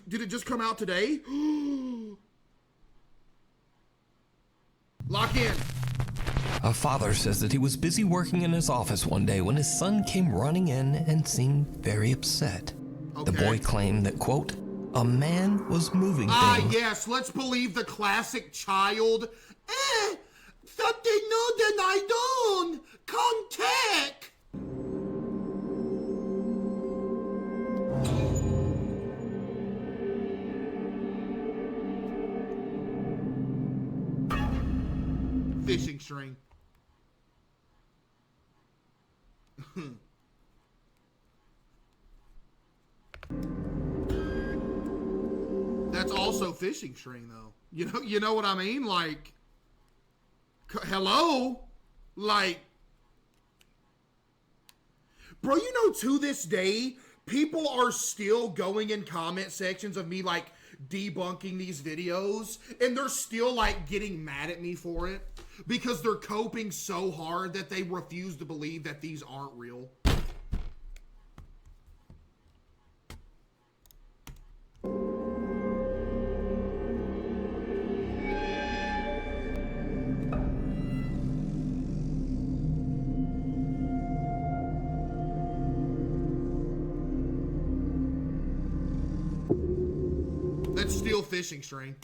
Did it just come out today? Lock in. A father says that he was busy working in his office one day when his son came running in and seemed very upset. Okay. The boy claimed that, quote, a man was moving things. Yes, let's believe the classic child. Something new than I don't. Contact. Fishing string. That's also fishing string, though. You know what I mean? Like, hello? Like, bro, you know, to this day, people are still going in comment sections of me, like, debunking these videos, and they're still, like, getting mad at me for it because they're coping so hard that they refuse to believe that these aren't real. That's still fishing string.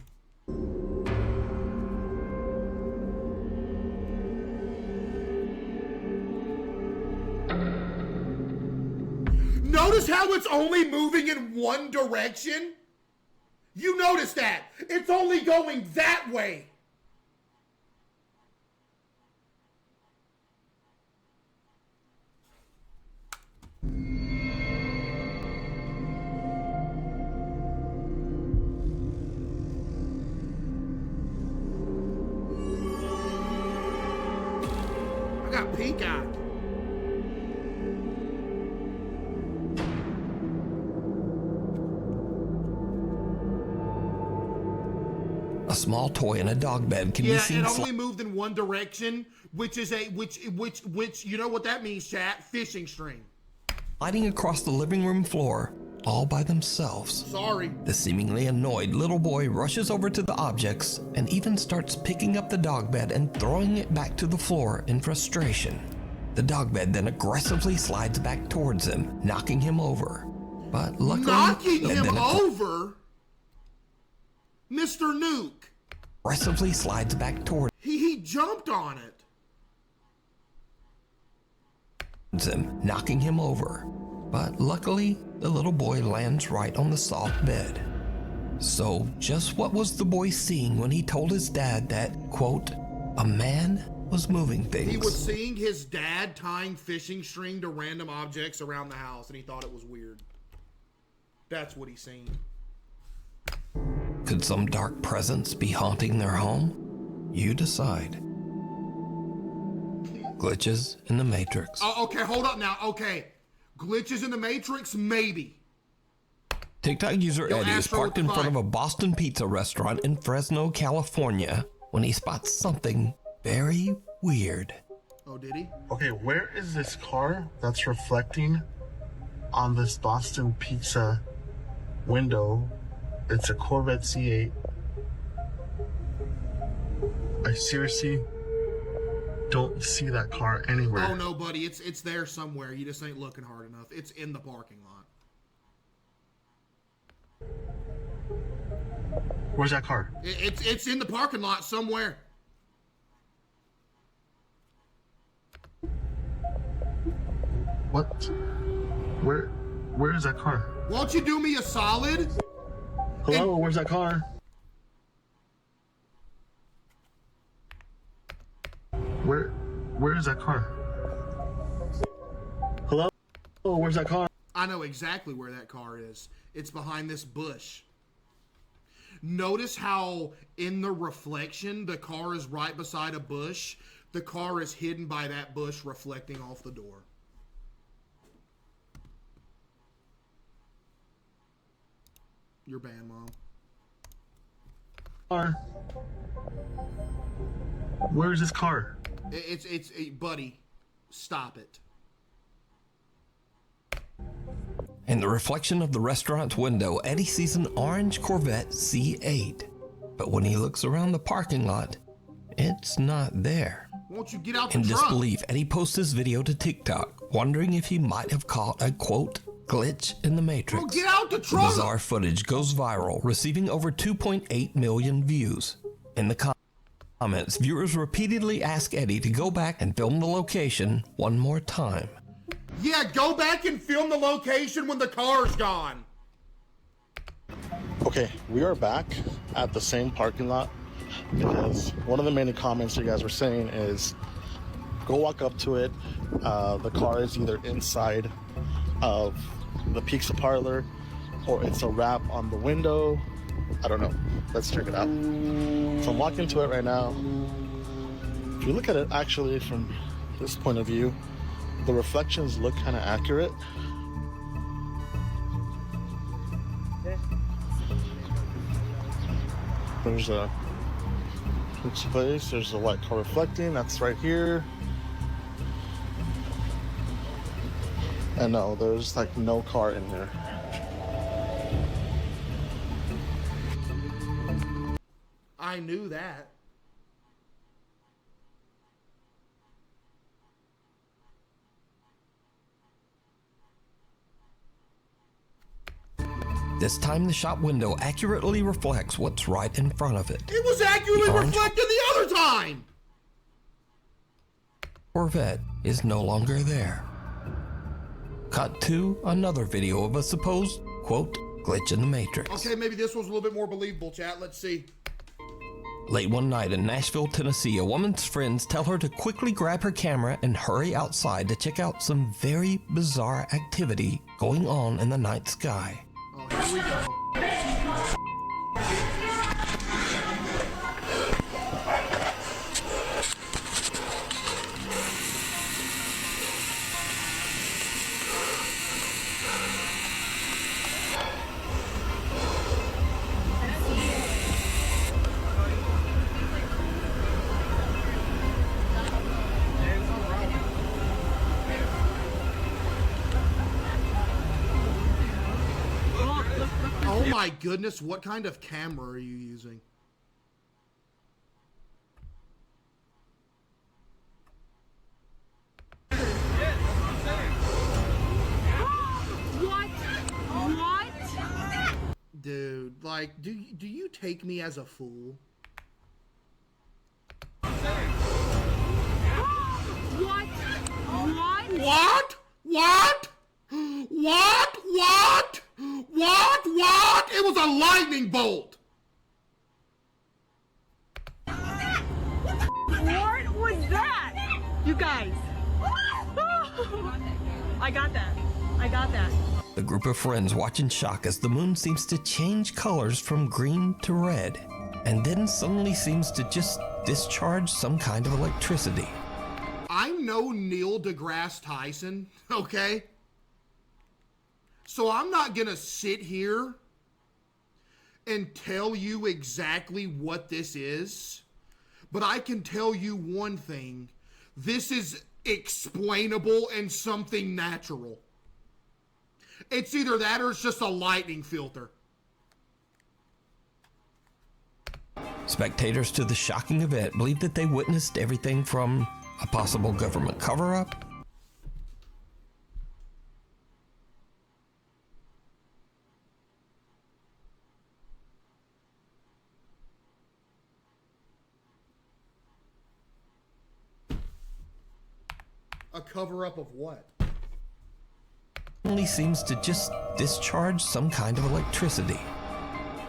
Notice how it's only moving in one direction? You notice that? It's only going that way. I got pink eye. A small toy in a dog bed can be seen. Yeah, it only moved in one direction, which is which you know what that means, chat? Fishing string. Sliding across the living room floor all by themselves. Sorry. The seemingly annoyed little boy rushes over to the objects and even starts picking up the dog bed and throwing it back to the floor in frustration. The dog bed then aggressively slides back towards him, knocking him over. But luckily, knocking him over? Mr. Nuke aggressively slides back towards he jumped on it. him, knocking him over. But luckily, the little boy lands right on the soft bed. So just what was the boy seeing when he told his dad that, quote, a man was moving things? He was seeing his dad tying fishing string to random objects around the house, and he thought it was weird. That's what he's seen. Could some dark presence be haunting their home? You decide. Glitches in the Matrix. Oh, okay, hold up now. Okay. Glitches in the Matrix? Maybe. TikTok user Eddie is Astro parked in front of a Boston pizza restaurant in Fresno, California, when he spots something very weird. Oh, did he? Okay, where is this car that's reflecting on this Boston pizza window? It's a Corvette C8. I seriously don't see that car anywhere. Oh no, buddy, it's there somewhere. You just ain't looking hard enough. It's in the parking lot. Where's that car? It's in the parking lot somewhere. What? Where is that car? Won't you do me a solid? Hello, where's that car? Where is that car? Hello? Oh, where's that car? I know exactly where that car is. It's behind this bush. Notice how in the reflection, the car is right beside a bush. The car is hidden by that bush reflecting off the door. You're banned, Mom. Car. Where's this car? Buddy, stop it. In the reflection of the restaurant's window, Eddie sees an orange Corvette C8. But when he looks around the parking lot, it's not there. Won't you get out the In trunk? disbelief, Eddie posts his video to TikTok, wondering if he might have caught a, quote, glitch in the Matrix. Well, get out the The trunk! bizarre footage goes viral, receiving over 2.8 million views. In the comments, viewers repeatedly ask Eddie to go back and film the location one more time. Yeah, go back and film the location when the car's gone. Okay, we are back at the same parking lot because one of the many comments you guys were saying is go walk up to it. The car is either inside of the pizza parlor or it's a wrap on the window. I don't know. Let's check it out. So I'm walking to it right now. If you look at it actually from this point of view, the reflections look kind of accurate. There's a pizza place, there's a white car reflecting, that's right here. And no, there's like no car in there. I knew that. This time the shop window accurately reflects what's right in front of it. It was accurately The orange reflected the other time! Corvette is no longer there. Cut to another video of a supposed, quote, glitch in the Matrix. Okay, maybe this was a little bit more believable, chat. Let's see. Late one night in Nashville, Tennessee, a woman's friends tell her to quickly grab her camera and hurry outside to check out some very bizarre activity going on in the night sky. Oh, here we go. Oh my goodness, what kind of camera are you using? What? Dude, like, do you take me as a fool? What? What? What? What? What? It was a lightning bolt! What was that? You guys. I got that. The group of friends watch in shock as the moon seems to change colors from green to red, and then suddenly seems to just discharge some kind of electricity. I'm no Neil deGrasse Tyson, okay? So I'm not gonna sit here and tell you exactly what this is, but I can tell you one thing. This is explainable and something natural. It's either that or it's just a lightning filter. Spectators to the shocking event believe that they witnessed everything from a possible government cover-up A cover-up of what? only seems to just discharge some kind of electricity.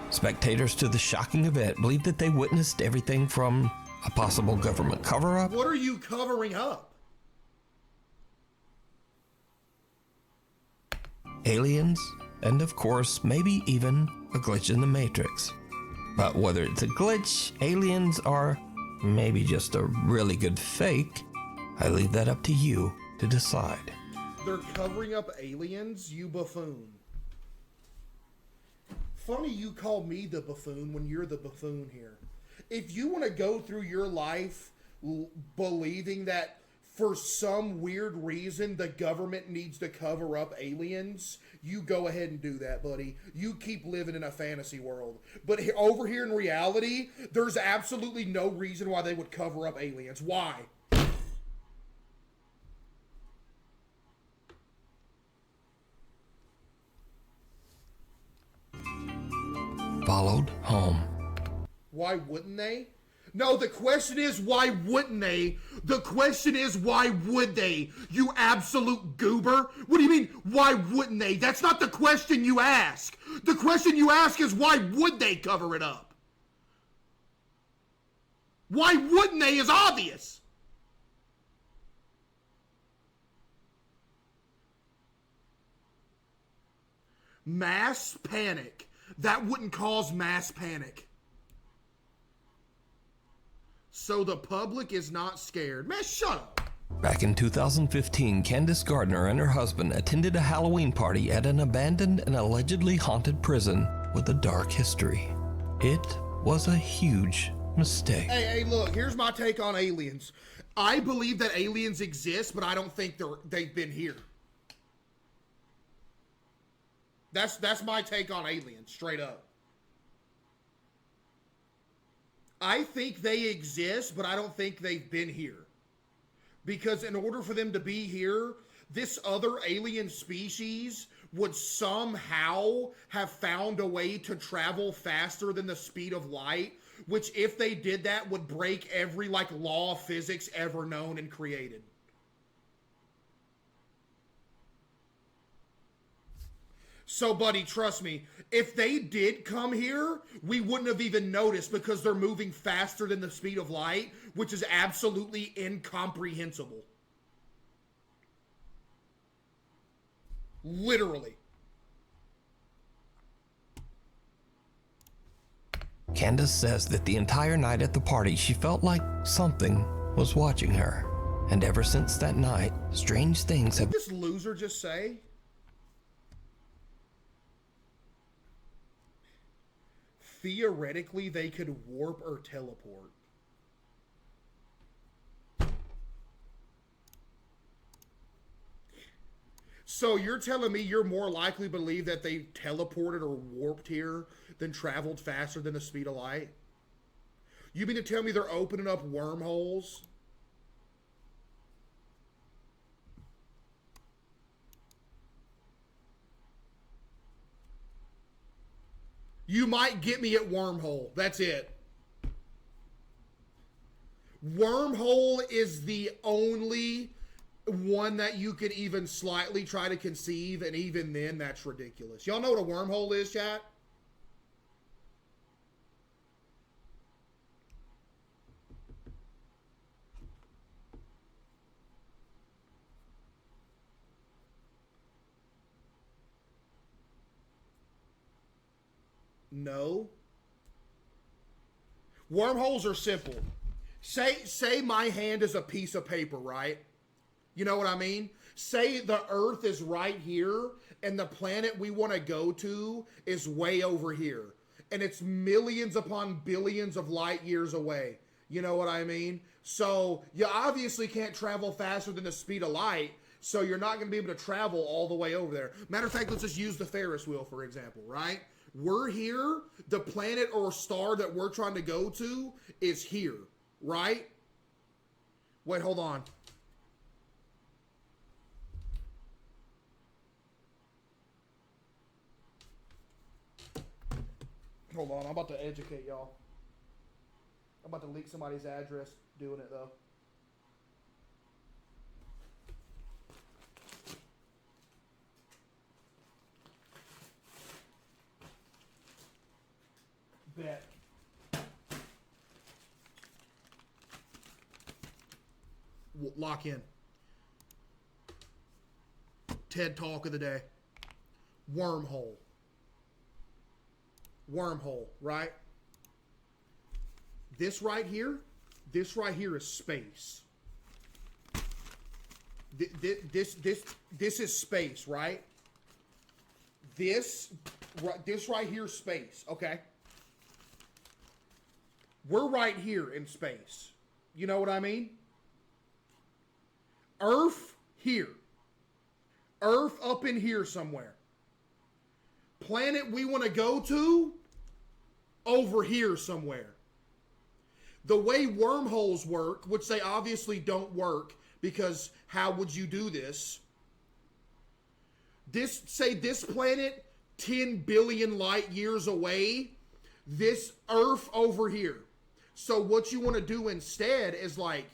Spectators to the shocking event believe that they witnessed everything from a possible government cover-up What are you covering up? aliens, and of course, maybe even a glitch in the Matrix. But whether it's a glitch, aliens, or maybe just a really good fake, I leave that up to you to decide. They're covering up aliens, you buffoon. Funny you call me the buffoon when you're the buffoon here. If you want to go through your life believing that for some weird reason the government needs to cover up aliens, you go ahead and do that, buddy. You keep living in a fantasy world. But over here in reality, there's absolutely no reason why they would cover up aliens. Why? Followed home. Why wouldn't they? No, the question is, why wouldn't they? The question is, why would they? You absolute goober. What do you mean, why wouldn't they? That's not the question you ask. The question you ask is, why would they cover it up? Why wouldn't they is obvious. Mass panic. That wouldn't cause mass panic. So the public is not scared. Man, shut up. Back in 2015, Candace Gardner and her husband attended a Halloween party at an abandoned and allegedly haunted prison with a dark history. It was a huge mistake. Hey, look, here's my take on aliens. I believe that aliens exist, but I don't think they've been here. That's my take on aliens, straight up. I think they exist, but I don't think they've been here. Because in order for them to be here, this other alien species would somehow have found a way to travel faster than the speed of light, which if they did that would break every law of physics ever known and created. So, buddy, trust me, if they did come here, we wouldn't have even noticed because they're moving faster than the speed of light, which is absolutely incomprehensible. Literally. Candace says that the entire night at the party, she felt like something was watching her. And ever since that night, strange things have... What did this loser just say? Theoretically, they could warp or teleport. So you're telling me you're more likely to believe that they teleported or warped here than traveled faster than the speed of light? You mean to tell me they're opening up wormholes? You might get me at wormhole. That's it. Wormhole is the only one that you could even slightly try to conceive, and even then, that's ridiculous. Y'all know what a wormhole is, chat? No. Wormholes are simple. Say my hand is a piece of paper, right? You know what I mean? Say the Earth is right here and the planet we want to go to is way over here. And it's millions upon billions of light years away. You know what I mean? So you obviously can't travel faster than the speed of light. So you're not going to be able to travel all the way over there. Matter of fact, let's just use the Ferris wheel, for example, right? We're here. The planet or star that we're trying to go to is here, right? Wait, hold on. Hold on, I'm about to educate y'all. I'm about to leak somebody's address doing it, though. Bet. Lock in. TED Talk of the day. Wormhole. Wormhole, right? This right here is space. This is space, right? This right here is space, okay? We're right here in space. You know what I mean? Earth here. Earth up in here somewhere. Planet we want to go to, over here somewhere. The way wormholes work, which they obviously don't work, because how would you do this? Say this planet 10 billion light years away, this Earth over here. So what you want to do instead is like,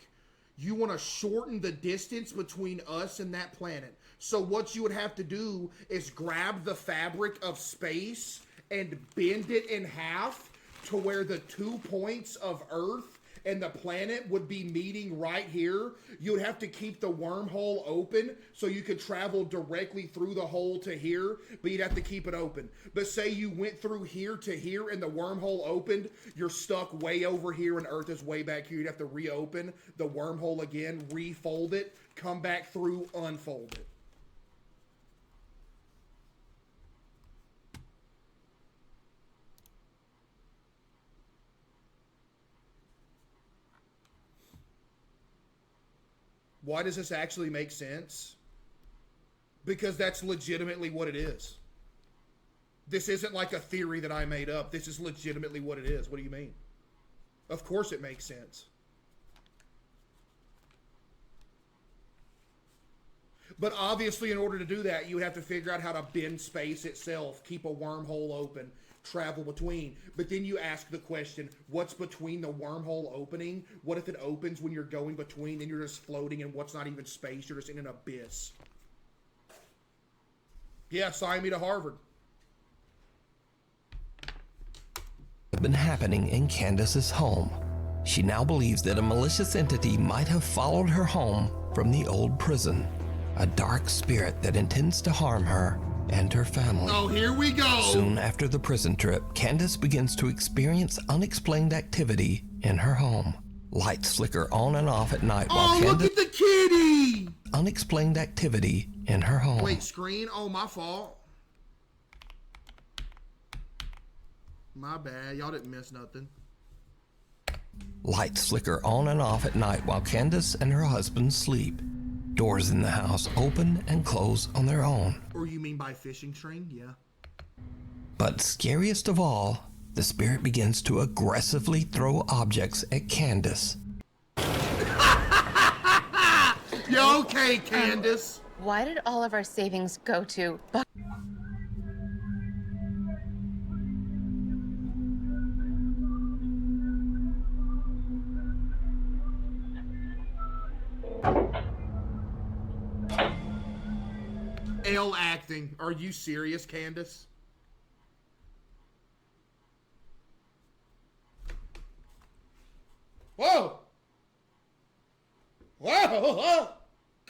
you want to shorten the distance between us and that planet. So what you would have to do is grab the fabric of space and bend it in half to where the 2 points of Earth and the planet would be meeting right here. You would have to keep the wormhole open so you could travel directly through the hole to here, but you'd have to keep it open. But say you went through here to here and the wormhole opened, you're stuck way over here and Earth is way back here. You'd have to reopen the wormhole again, refold it, come back through, unfold it. Why does this actually make sense? Because that's legitimately what it is. This isn't like a theory that I made up. This is legitimately what it is. What do you mean? Of course it makes sense. But obviously in order to do that, you would have to figure out how to bend space itself, keep a wormhole open, travel between. But then you ask the question, what's between the wormhole opening? What if it opens when you're going between and you're just floating in what's not even space? You're just in an abyss. Yeah, sign me to Harvard. Been happening in Candace's home. She now believes that a malicious entity might have followed her home from the old prison. A dark spirit that intends to harm her and her family. Oh, here we go. Soon after the prison trip, Candace begins to experience unexplained activity in her home. Lights flicker on and off at night while Oh, look at the kitty! Unexplained activity in her home. Wait, screen? Oh, my fault. My bad. Y'all didn't miss nothing. Lights flicker on and off at night while Candace and her husband sleep. Doors in the house open and close on their own. Or you mean by fishing string? Yeah. But scariest of all, the spirit begins to aggressively throw objects at Candace. You okay, Candace? Why did all of our savings go to... L acting. Are you serious, Candace? Whoa! Whoa! Whoa!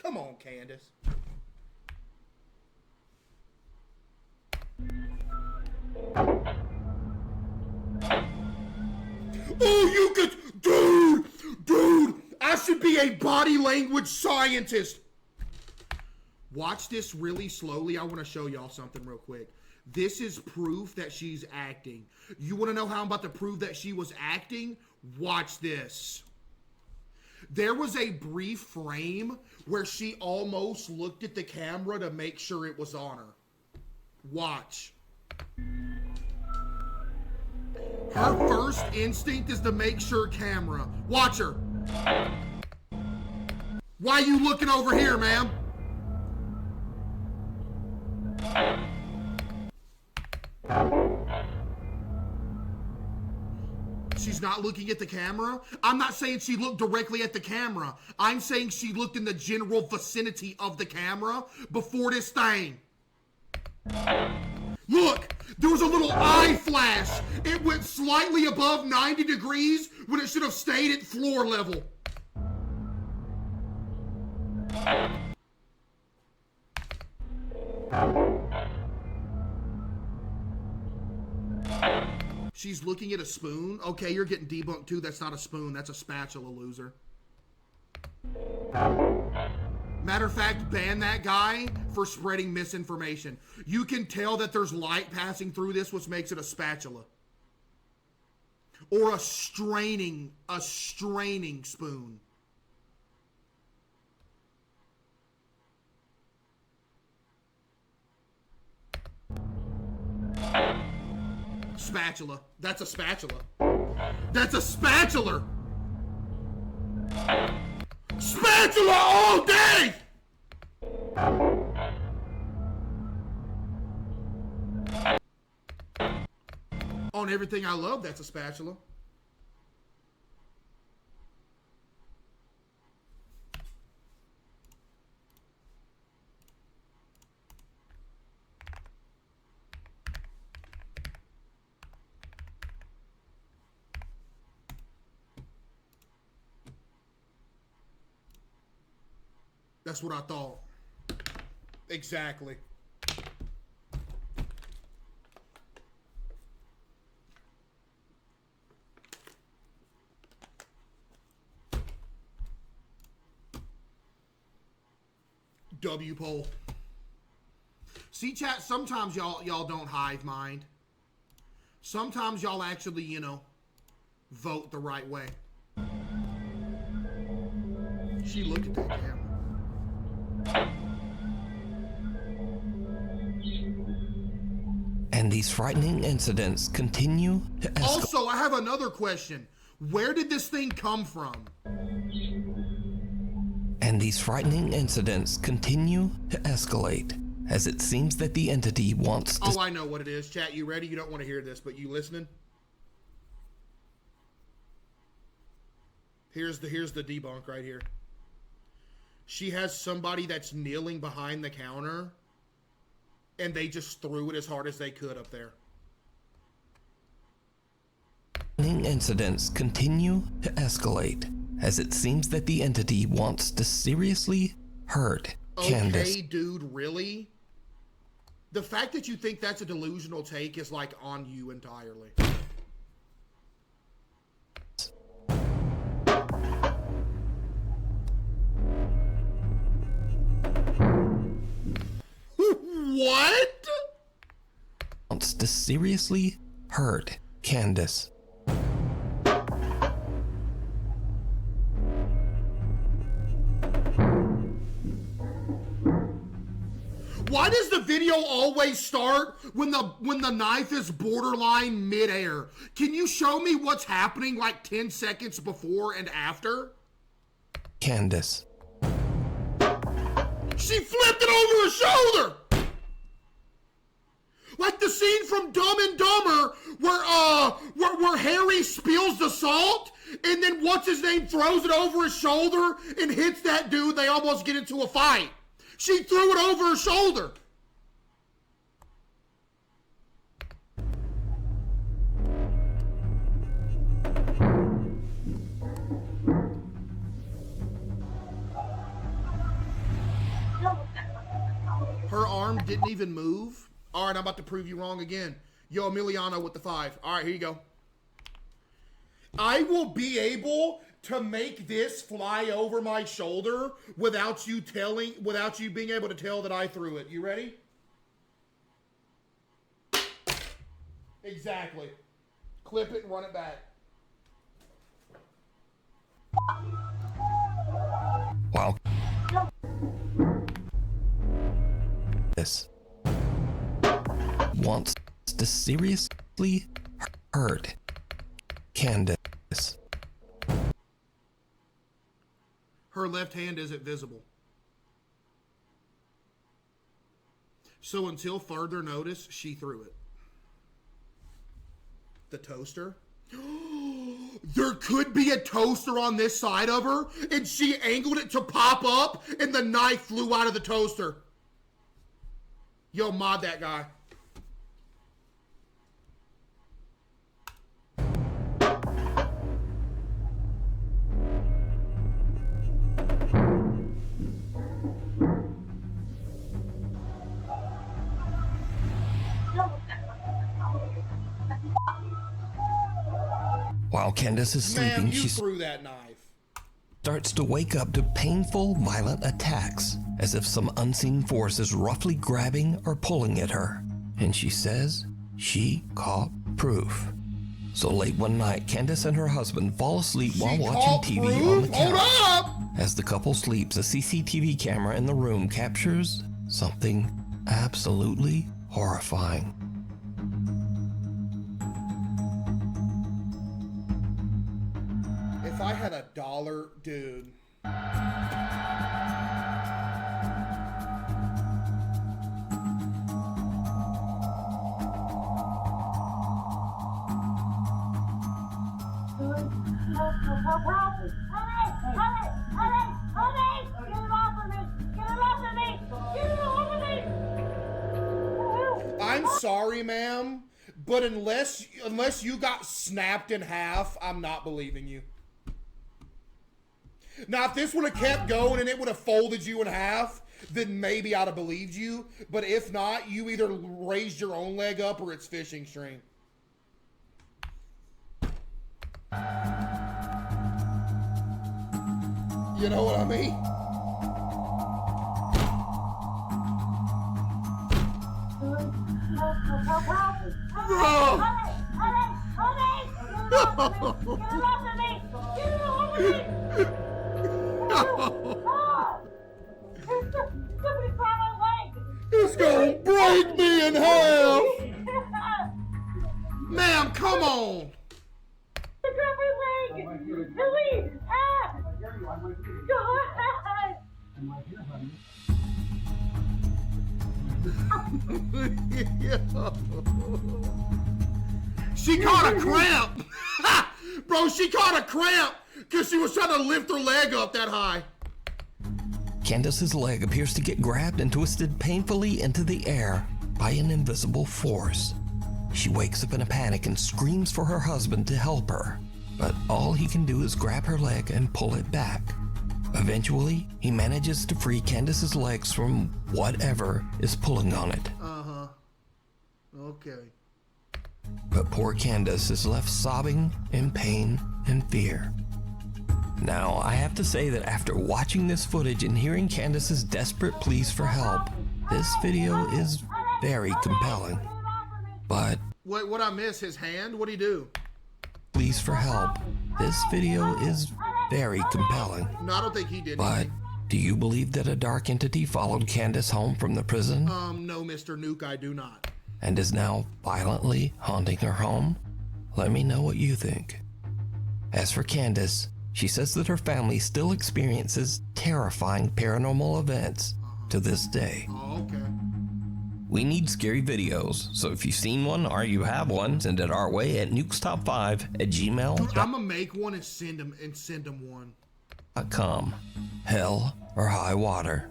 Come on, Candace. Oh, you could... Dude! I should be a body language scientist. Watch this really slowly. I want to show y'all something real quick. This is proof that she's acting. You want to know how I'm about to prove that she was acting? Watch this. There was a brief frame where she almost looked at the camera to make sure it was on her. Watch. Her first instinct is to make sure camera. Watch her. Why you looking over here, ma'am? She's not looking at the camera? I'm not saying she looked directly at the camera. I'm saying she looked in the general vicinity of the camera before this thing. Look, there was a little eye flash. It went slightly above 90 degrees when it should have stayed at floor level. She's looking at a spoon. Okay, you're getting debunked too. That's not a spoon. That's a spatula, loser. Matter of fact, ban that guy for spreading misinformation. You can tell that there's light passing through this, which makes it a spatula. Or a straining spoon. Spatula. That's a spatula. That's a spatula! Spatula all day! On everything I love, that's a spatula. That's what I thought. Exactly. W poll. See, chat, sometimes y'all don't hive mind. Sometimes y'all actually, you know, vote the right way. She looked at that camera. And these frightening incidents continue to escalate. Also, I have another question. Where did this thing come from? And these frightening incidents continue to escalate as it seems that the entity wants to... Oh, I know what it is. Chat, you ready? You don't want to hear this, but you listening? Here's the debunk right here. She has somebody that's kneeling behind the counter, and they just threw it as hard as they could up there. Incidents continue to escalate as it seems that the entity wants to seriously hurt Candace. Okay, dude, really? The fact that you think that's a delusional take is like on you entirely. What? Wants to seriously hurt Candace. Why does the video always start when the knife is borderline midair? Can you show me what's happening like 10 seconds before and after? Candace. She flipped it over her shoulder! Like the scene from Dumb and Dumber where Harry spills the salt and then what's his name throws it over his shoulder and hits that dude, they almost get into a fight. She threw it over her shoulder. Her arm didn't even move. All right, I'm about to prove you wrong again. Yo, Emiliano with the 5. All right, here you go. I will be able to make this fly over my shoulder without you being able to tell that I threw it. You ready? Exactly. Clip it and run it back. Wow. This wants to seriously hurt Candace. Her left hand isn't visible. So until further notice, she threw it. The toaster? There could be a toaster on this side of her, and she angled it to pop up, and the knife flew out of the toaster. Yo, mod that guy. While Candace is sleeping, Ma'am, you she threw that knife. starts to wake up to painful, violent attacks, as if some unseen force is roughly grabbing or pulling at her. And she says she caught proof. So late one night, Candace and her husband fall asleep while watching TV on the couch. Hold up! As the couple sleeps, a CCTV camera in the room captures something absolutely horrifying. If I had $1, dude. I'm sorry, ma'am, but unless you got snapped in half, I'm not believing you. Now, if this would have kept going and it would have folded you in half, then maybe I'd have believed you. But if not, you either raised your own leg up or it's fishing string. You know what I mean? It's gonna break me in half! Ma'am, come on! She caught a cramp! Bro, she caught a cramp because she was trying to lift her leg up that high. Candace's leg appears to get grabbed and twisted painfully into the air by an invisible force. She wakes up in a panic and screams for her husband to help her, but all he can do is grab her leg and pull it back. Eventually, he manages to free Candace's legs from whatever is pulling on it. Uh-huh. Okay. But poor Candace is left sobbing in pain and fear. Now, I have to say that after watching this footage and hearing Candace's desperate pleas for help, this video is very compelling. But What I miss? His hand? What'd he do? pleas for help, this video is very compelling. No, I don't think he did But anything. do you believe that a dark entity followed Candace home from the prison No, Mr. Nuke, I do not. and is now violently haunting her home? Let me know what you think. As for Candace, she says that her family still experiences terrifying paranormal events to this day. Oh, okay. We need scary videos, so if you've seen one or you have one, send it our way at nukestop5@gmail.com. Dude, I'm gonna make one and send him one. Hell or high water.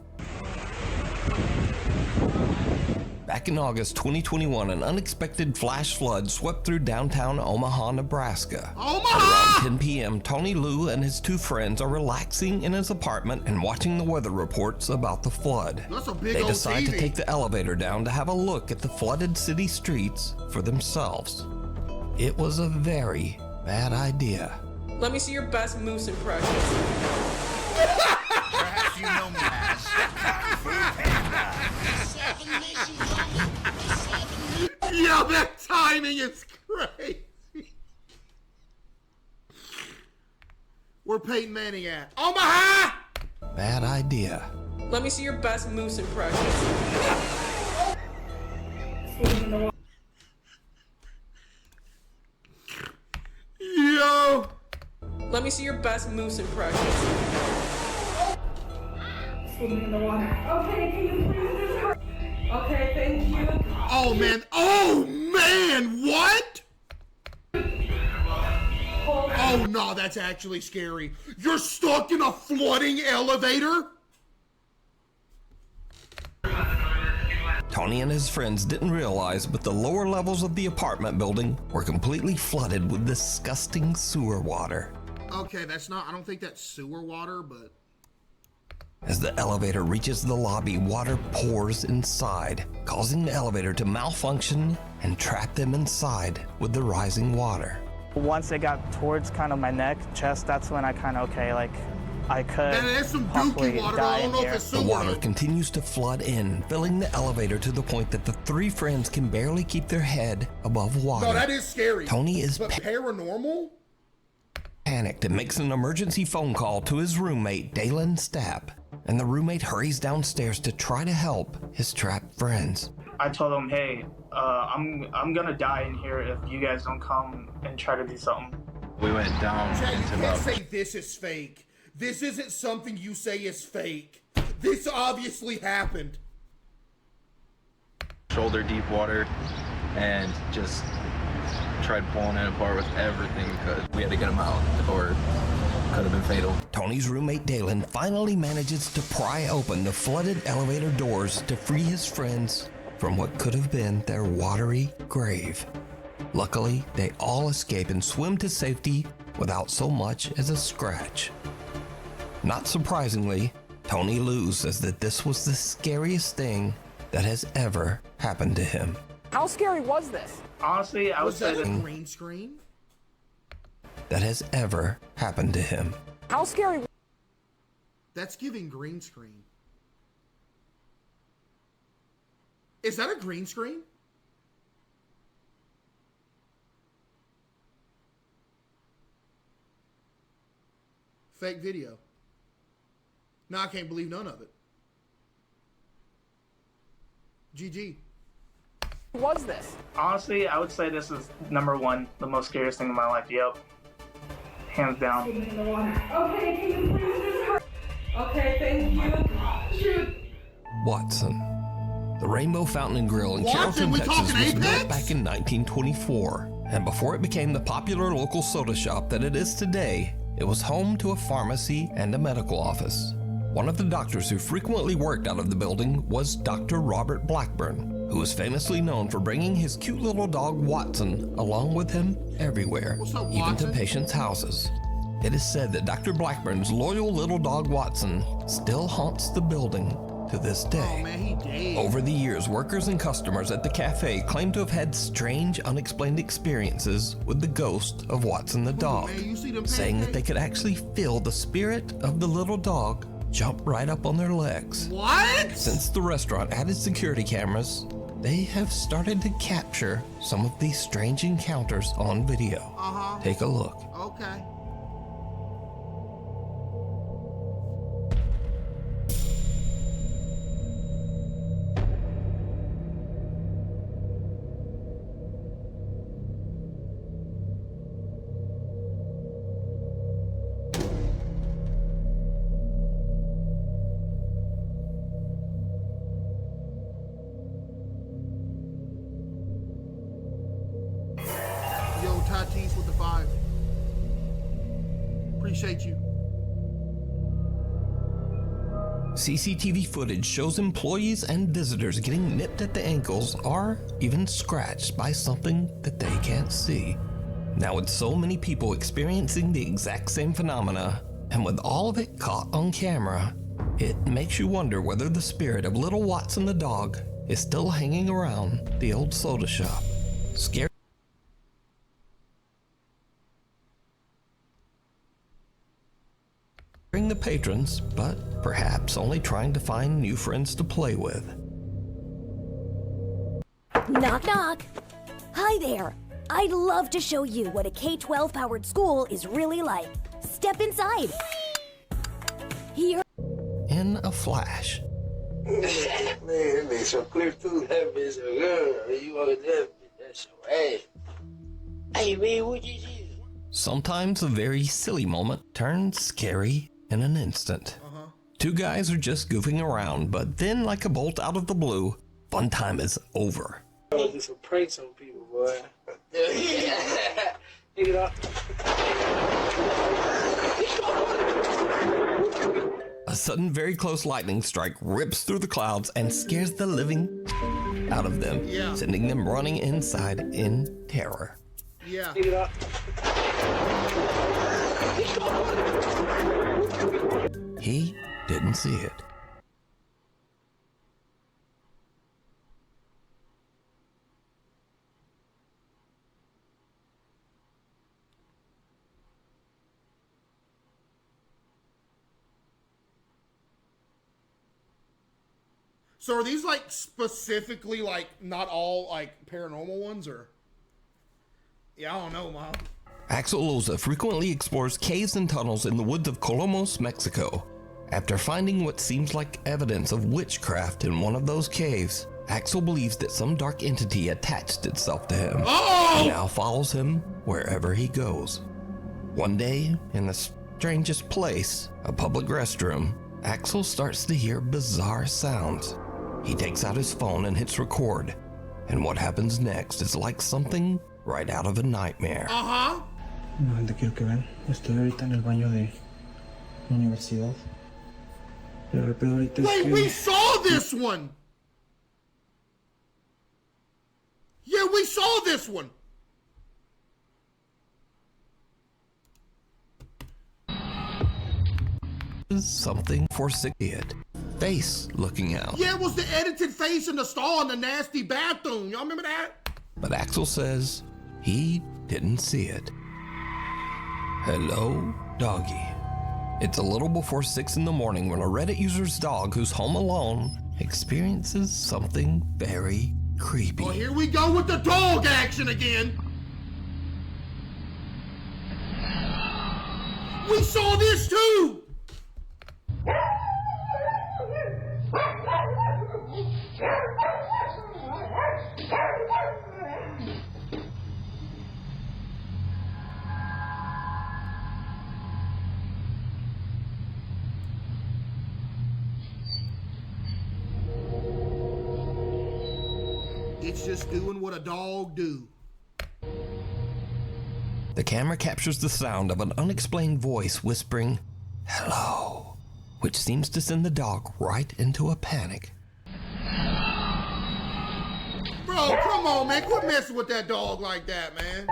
Back in August 2021, an unexpected flash flood swept through downtown Omaha, Nebraska. Omaha! Around 10 p.m., Tony Liu and his two friends are relaxing in his apartment and watching the weather reports about the flood. That's a big They old decide to TV. take the elevator down to have a look at the flooded city streets for themselves. It was a very bad idea. Let me see your best moose impression. Perhaps you know me as Kung Fu Panda. Yeah, that timing is crazy. Where Peyton Manning at? Omaha! Bad idea. Let me see your best moose impression. Yo! Let me see your best moose impression. Okay, can you please just... Okay, thank you. Oh man, what? Oh no, that's actually scary. You're stuck in a flooding elevator? Tony and his friends didn't realize, but the lower levels of the apartment building were completely flooded with disgusting sewer water. Okay, I don't think that's sewer water, but... As the elevator reaches the lobby, water pours inside, causing the elevator to malfunction and trap them inside with the rising water. Once it got towards kind of my neck, chest, that's when I kind of, I could Man, that's some possibly dookie water, but die I don't in know here. if it's The sewer. water continues to flood in, filling the elevator to the point that the three friends can barely keep their head above water. No, that is scary. Tony is But paranormal? panicked and makes an emergency phone call to his roommate, Dalen Stapp, and the roommate hurries downstairs to try to help his trapped friends. I told them, hey, I'm gonna die in here if you guys don't come and try to do something. We went down Chad, you into can't the say this is fake. This isn't something you say is fake. This obviously happened. shoulder deep water and just tried pulling it apart with everything we could. We had to get him out or it could have been fatal. Tony's roommate Dalen finally manages to pry open the flooded elevator doors to free his friends from what could have been their watery grave. Luckily, they all escape and swim to safety without so much as a scratch. Not surprisingly, Tony Lou says that this was the scariest thing that has ever happened to him. How scary was this? Honestly, I would say Was that that a green screen? That has ever happened to him. how scary That's giving green screen. Is that a green screen? Fake video. No, I can't believe none of it. GG. was this? honestly, I would say this is number one, the most scariest thing in my life. Yep, hands down. Okay, can you please just hurry? Okay, thank you. Shoot. Watson. The Rainbow Fountain and Grill in Watson, Carrollton, we Texas talking was Apex? built back in 1924. And before it became the popular local soda shop that it is today, it was home to a pharmacy and a medical office. One of the doctors who frequently worked out of the building was Dr. Robert Blackburn, who was famously known for bringing his cute little dog Watson along with him everywhere, What's up, even to Watson? patients' houses. It is said that Dr. Blackburn's loyal little dog Watson still haunts the building to this day. Oh man, he dead. Over the years, workers and customers at the cafe claim to have had strange, unexplained experiences with the ghost of Watson the dog, man, you see them saying that pancakes? they could actually feel the spirit of the little dog jump right up on their legs. What? Since the restaurant added security cameras, they have started to capture some of these strange encounters on video. Take a look. Okay. Yo, Tatis with the 5. Appreciate you. CCTV footage shows employees and visitors getting nipped at the ankles or even scratched by something that they can't see. Now, with so many people experiencing the exact same phenomena, and with all of it caught on camera, it makes you wonder whether the spirit of little Watson the dog is still hanging around the old soda shop. Scaring the patrons, but perhaps only trying to find new friends to play with. Knock, knock. Hi there. I'd love to show you what a K-12 powered school is really like. Step inside. Here. In a flash, Man, that makes some clear food. That makes some good. You want that? That's so ass. Hey, man, what you do? sometimes a very silly moment turns scary in an instant. Two guys are just goofing around, but then, like a bolt out of the blue, fun time is over. I'll do some pranks on people, boy. Take it off. A sudden, very close lightning strike rips through the clouds and scares the living out of them, Yeah. sending them running inside in terror. Yeah. Take it off. He didn't see it. So are these like specifically like not all like paranormal ones or? Yeah, I don't know, Mom. Axel Loza frequently explores caves and tunnels in the woods of Colomos, Mexico. After finding what seems like evidence of witchcraft in one of those caves, Axel believes that some dark entity attached itself to him and now follows him wherever he goes. One day, in the strangest place, a public restroom, Axel starts to hear bizarre sounds. He takes out his phone and hits record. And what happens next is like something right out of a nightmare. Uh-huh. No, gente, quiero que vean. Estoy ahorita en el baño de la universidad. Pero el peor ahorita es Wait, que... we saw this one! Yeah, we saw this one! Something forsaken. Face looking out. Yeah, it was the edited face in the stall in the nasty bathroom. Y'all remember that? But Axel says he didn't see it. Hello, doggy. It's a little before 6 in the morning when a Reddit user's dog who's home alone experiences something very creepy. Oh, here we go with the dog action again. We saw this too! It's just doing what a dog do. The camera captures the sound of an unexplained voice whispering, "Hello," which seems to send the dog right into a panic. Bro, come on, man. Quit messing with that dog like that, man.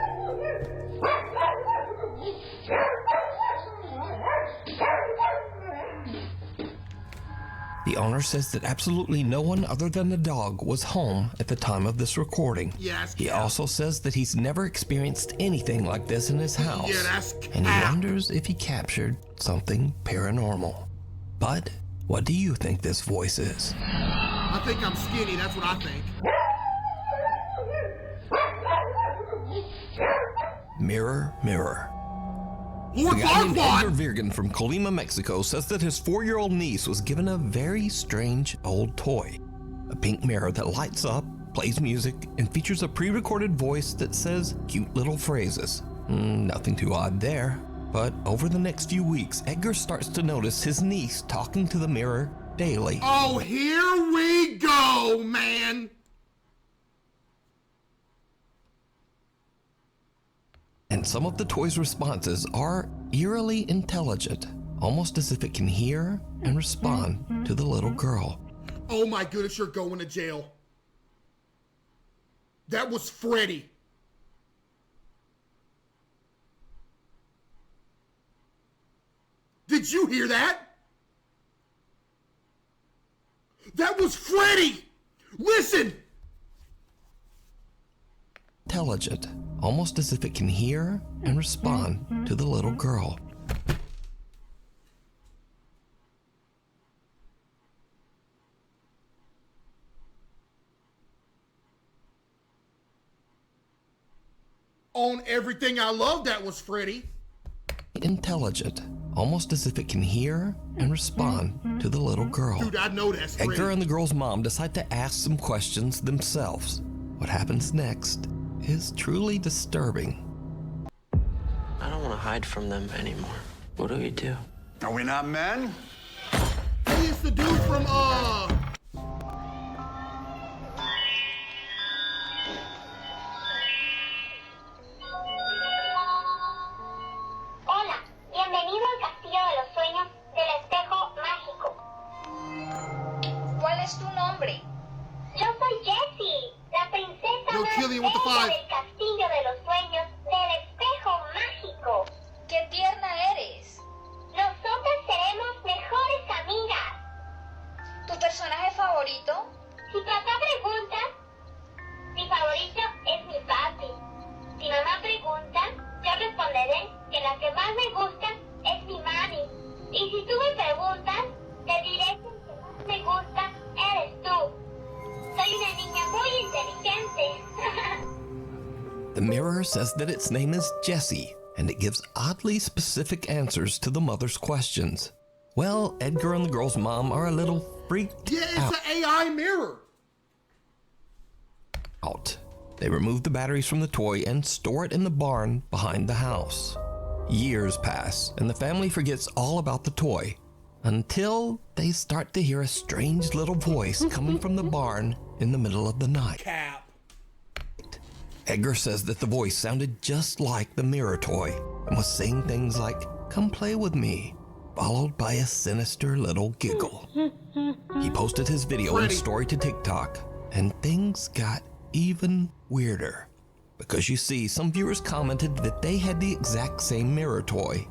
The owner says that absolutely no one other than the dog was home at the time of this recording. Yes. He also says that he's never experienced anything like this in his house. Yeah, that's and he cap. wonders if he captured something paranormal. But what do you think this voice is? I think I'm skinny, that's what I think. Mirror, mirror. Lord A guy named Farquaad! Edgar Virgen from Colima, Mexico says that his 4-year-old niece was given a very strange old toy. A pink mirror that lights up, plays music, and features a pre-recorded voice that says cute little phrases. Nothing too odd there. But over the next few weeks, Edgar starts to notice his niece talking to the mirror daily. Oh, here we go, man! And some of the toy's responses are eerily intelligent, almost as if it can hear and respond to the little girl. Oh my goodness, you're going to jail. That was Freddy. Did you hear that? That was Freddy! Listen! Intelligent, almost as if it can hear and respond to the little girl. On everything I love, that was Freddy. Intelligent, almost as if it can hear and respond to the little girl. Dude, I know that's Freddy. Edgar and the girl's mom decide to ask some questions themselves. What happens next is truly disturbing. I don't want to hide from them anymore. What do we do? Are we not men? Hey, it's the dude from, Hola, bienvenido al Castillo de los Sueños del Espejo Mágico. ¿Cuál es tu nombre? Yo soy Jessie, la princesa Yo, más Killian with the bella five. del Castillo de los Sueños del Espejo Mágico. ¡Qué tierna eres! Nosotras seremos mejores amigas. ¿Tu personaje favorito? Si papá pregunta, mi favorito es mi papi. Si mamá pregunta, yo responderé que la que más me gusta es mi mami. Y si tú me preguntas, te diré que el que más me gusta eres tú. Soy una niña muy inteligente. The mirror says that its name is Jessie, and it gives oddly specific answers to the mother's questions. Well, Edgar and the girl's mom are a little freaked yeah, it's out. an AI mirror. They remove the batteries from the toy and store it in the barn behind the house. Years pass, and the family forgets all about the toy until they start to hear a strange little voice coming from the barn in the middle of the night. Cap. Edgar says that the voice sounded just like the mirror toy and was saying things like, "Come play with me," followed by a sinister little giggle. He posted his video and story to TikTok, and things got even weirder. Because you see, some viewers commented that they had the exact same mirror toy,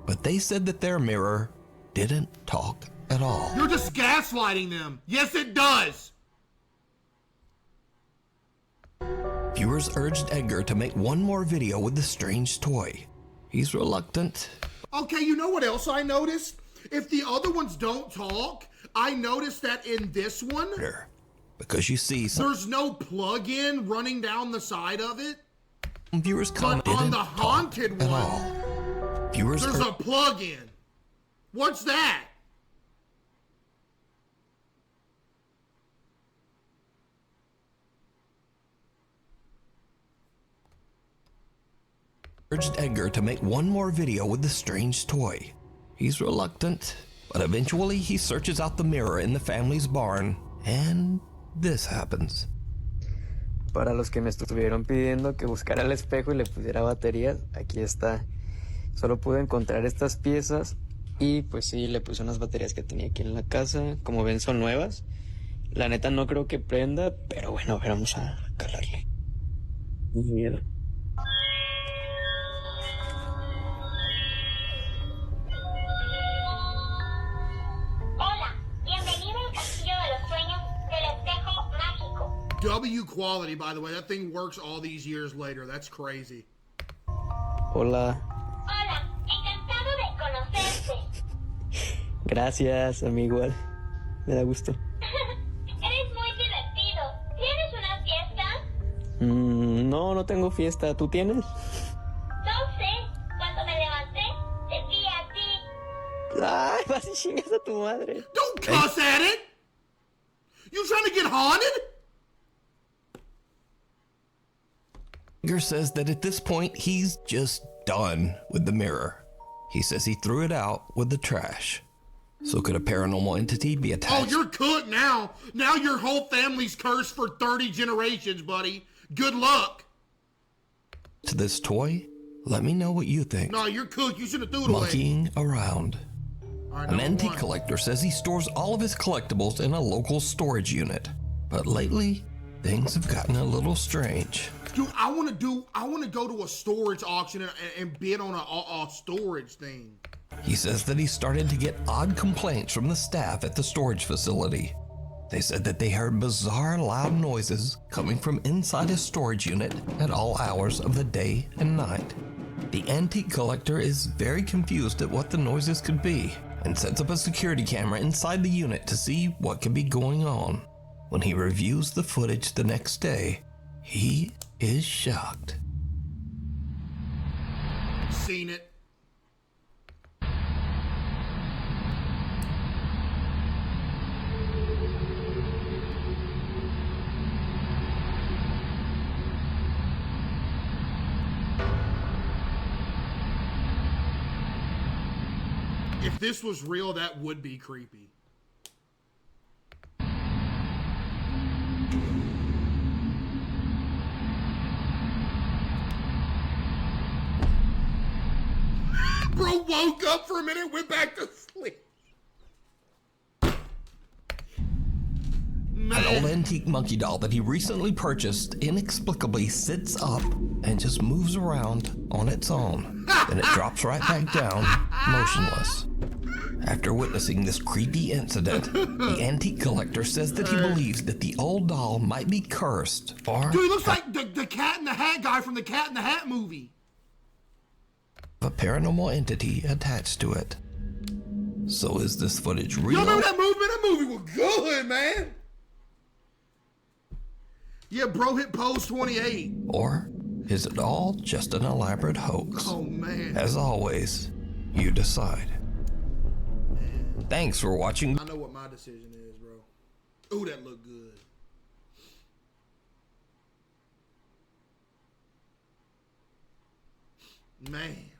but they said that their mirror didn't talk at all. You're just gaslighting them. Yes, it does. Viewers urged Edgar to make one more video with the strange toy. He's reluctant. Okay, you know what else I noticed? If the other ones don't talk, I noticed that in this one, because you see, there's no plug-in running down the side of it. Viewers But on the haunted one, Viewers there's a plug-in. What's that? Urged Edgar to make one more video with the strange toy. He's reluctant, but eventually he searches out the mirror in the family's barn, and this happens. Para los que me estuvieron pidiendo que buscara el espejo y le pusiera baterías, aquí está. Solo pude encontrar estas piezas y pues sí, le puse unas baterías que tenía aquí en la casa. Como ven, son nuevas. La neta no creo que prenda, pero bueno, a ver, vamos a calarle. Muy miedo. W quality, by the way. That thing works all these years later. That's crazy. Hola. Hola, encantado de conocerte. Gracias, a mí igual. Me da gusto. Eres muy divertido. ¿Tienes una fiesta? No, no tengo fiesta. ¿Tú tienes? No sé. Cuando me levanté, te vi a ti. Ay, vas y chingas a tu madre. Don't cuss at it! You trying to get haunted? Edgar says that at this point, he's just done with the mirror. He says he threw it out with the trash. So could a paranormal entity be attached? Oh, you're cooked now. Now your whole family's cursed for 30 generations, buddy. Good luck. To this toy? Let me know what you think. No, you're cooked. You should have threw it away. Monkeying around. Right, An antique collector says he stores all of his collectibles in a local storage unit. But lately, things have gotten a little strange. Dude, I want to go to a storage auction and bid on a storage thing. He says that he started to get odd complaints from the staff at the storage facility. They said that they heard bizarre loud noises coming from inside his storage unit at all hours of the day and night. The antique collector is very confused at what the noises could be and sets up a security camera inside the unit to see what could be going on. When he reviews the footage the next day, he is shocked. Seen it. If this was real, that would be creepy. Bro woke up for a minute, went back to sleep. An old antique monkey doll that he recently purchased inexplicably sits up and just moves around on its own. Then it drops right back down, motionless. After witnessing this creepy incident, the antique collector says that he believes that the old doll might be cursed or Dude, he looks like the Cat in the Hat guy from the Cat in the Hat movie. a paranormal entity attached to it. So is this footage real? You remember that movie? That movie was good, man. Yeah, bro hit pose 28. Or is it all just an elaborate hoax? Oh, man. As always, you decide. Thanks for watching. I know what my decision is, bro. Ooh, that looked good. Man.